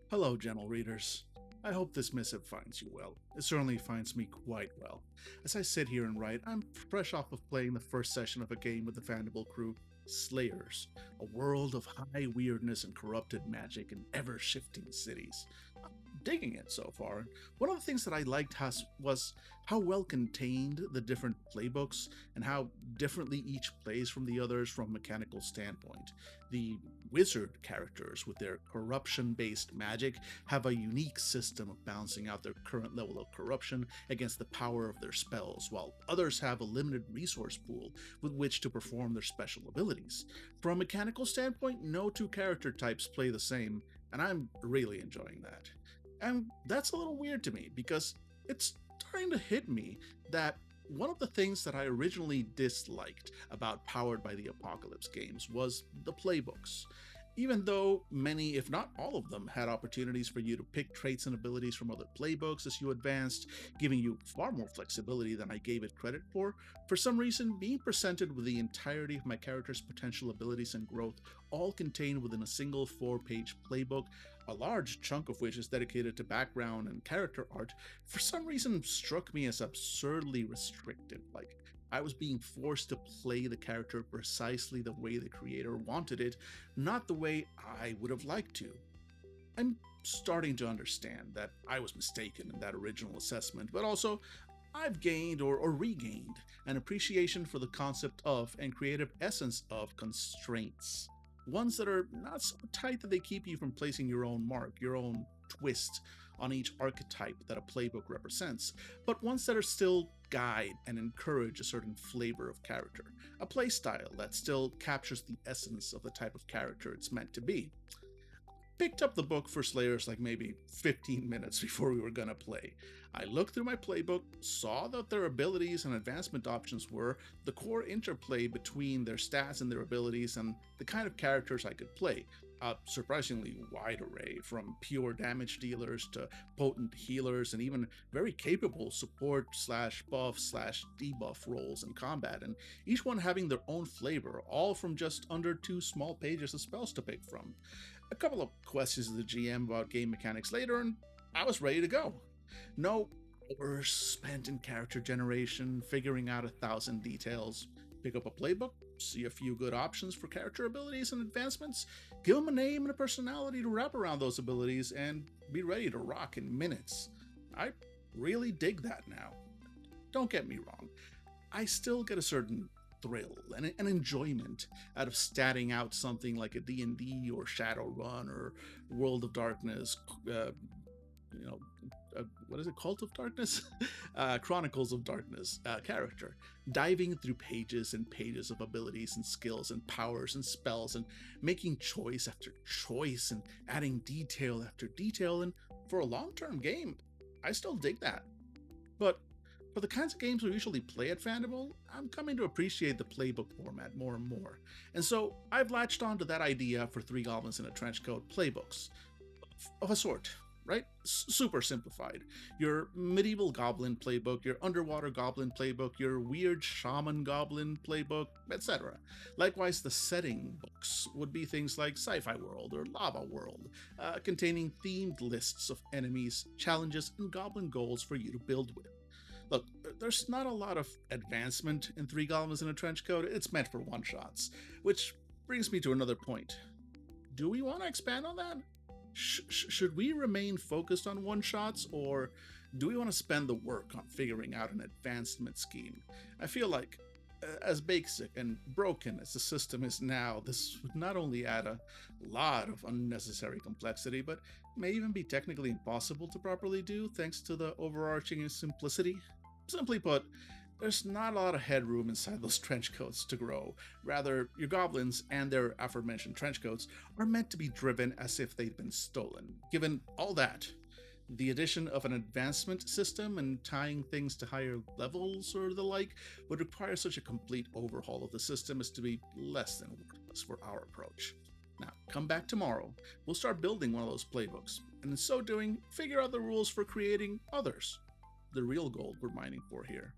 Hello, gentle readers. I hope this missive finds you well. It certainly finds me quite well. As I sit here and write, I'm fresh off of playing the first session of a game with the Fandible crew, Slayers, a world of high weirdness and corrupted magic in ever shifting cities. I'm digging it so far. One of the things that I liked was how well contained the different playbooks and how differently each plays from the others from a mechanical standpoint. The wizard characters, with their corruption based magic, have a unique system of balancing out their current level of corruption against the power of their spells, while others have a limited resource pool with which to perform their special abilities. From a mechanical standpoint, no two character types play the same, and I'm really enjoying that. And that's a little weird to me because it's starting to hit me that one of the things that I originally disliked about Powered by the Apocalypse games was the playbooks. Even though many, if not all of them, had opportunities for you to pick traits and abilities from other playbooks as you advanced, giving you far more flexibility than I gave it credit for some reason, being presented with the entirety of my character's potential abilities and growth, all contained within a single 4-page playbook, a large chunk of which is dedicated to background and character art, for some reason struck me as absurdly restrictive. Like, I was being forced to play the character precisely the way the creator wanted it, not the way I would have liked to. I'm starting to understand that I was mistaken in that original assessment, but also I've gained or regained an appreciation for the concept of and creative essence of constraints. Ones that are not so tight that they keep you from placing your own mark, your own twist on each archetype that a playbook represents, but ones that are still guide and encourage a certain flavor of character, a playstyle that still captures the essence of the type of character it's meant to be. Picked up the book for Slayers like maybe 15 minutes before we were gonna play. I looked through my playbook, saw that their abilities and advancement options were the core interplay between their stats and their abilities and the kind of characters I could play. A surprisingly wide array, from pure damage dealers to potent healers and even very capable support slash buff slash debuff roles in combat, and each one having their own flavor, all from just under 2 small pages of spells to pick from. A couple of questions to the GM about game mechanics later, and I was ready to go. No hours spent in character generation, figuring out 1,000 details. Pick up a playbook, see a few good options for character abilities and advancements, give them a name and a personality to wrap around those abilities, and be ready to rock in minutes. I really dig that now. Don't get me wrong, I still get a certain thrill and an enjoyment out of statting out something like a D&D or Shadowrun or World of Darkness, you know, what is it, Cult of Darkness? Chronicles of Darkness character. Diving through pages and pages of abilities and skills and powers and spells and making choice after choice and adding detail after detail. And for a long-term game, I still dig that. But for the kinds of games we usually play at Fandible, I'm coming to appreciate the playbook format more and more. And so I've latched onto that idea for Three Goblins in a Trenchcoat playbooks. Of a sort, right? Super simplified. Your medieval goblin playbook, your underwater goblin playbook, your weird shaman goblin playbook, etc. Likewise, the setting books would be things like Sci-Fi World or Lava World, containing themed lists of enemies, challenges, and goblin goals for you to build with. Look, there's not a lot of advancement in Three Goblins in a Trenchcoat. It's meant for one-shots, which brings me to another point. Do we want to expand on that? Should we remain focused on one-shots, or do we want to spend the work on figuring out an advancement scheme? I feel like, as basic and broken as the system is now, this would not only add a lot of unnecessary complexity, but may even be technically impossible to properly do thanks to the overarching simplicity. Simply put, there's not a lot of headroom inside those trench coats to grow. Rather, your goblins and their aforementioned trench coats are meant to be driven as if they'd been stolen. Given all that, the addition of an advancement system and tying things to higher levels or the like would require such a complete overhaul of the system as to be less than worthless for our approach. Now, come back tomorrow. We'll start building one of those playbooks, and in so doing, figure out the rules for creating others. The real gold we're mining for here.